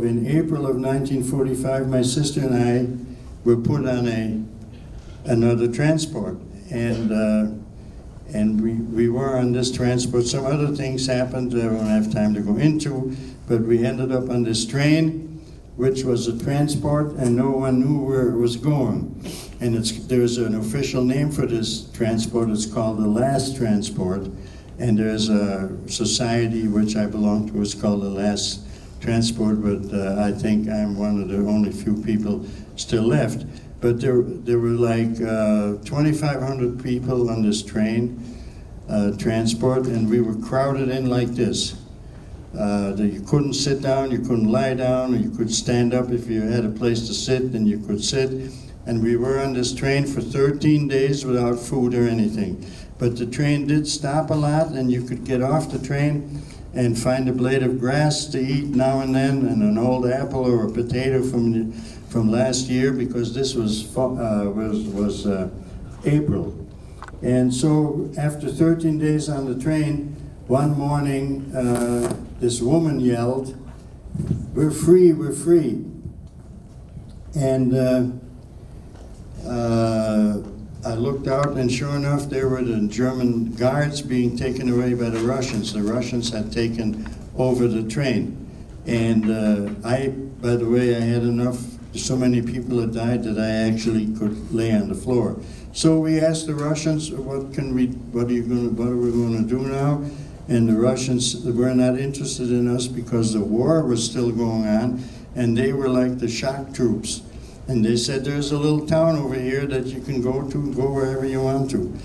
In April of 1945, my sister and I were put on another transport, and we were on this transport. Some other things happened I won't have time to go into, but we ended up on this train, which was a transport, and no one knew where it was going. And there's an official name for this transport. It's called the last transport, and there's a society which I belong to. It's called the last transport, but I think I'm one of the only few people still left. But there were like 2,500 people on this train transport, and we were crowded in like this. You couldn't sit down, you couldn't lie down, or you could stand up. If you had a place to sit, then you could sit. And we were on this train for 13 days without food or anything. But the train did stop a lot, and you could get off the train and find a blade of grass to eat now and then, and an old apple or a potato from last year, because this was April. And so after 13 days on the train, one morning this woman yelled, "We're free, we're free." And I looked out, and sure enough, there were the German guards being taken away by the Russians. The Russians had taken over the train. And by the way, I had enough, so many people had died that I actually could lay on the floor. So we asked the Russians, what are we going to do now? And the Russians were not interested in us because the war was still going on, and they were like the shock troops. And they said, there's a little town over here that you can go to, go wherever you want to.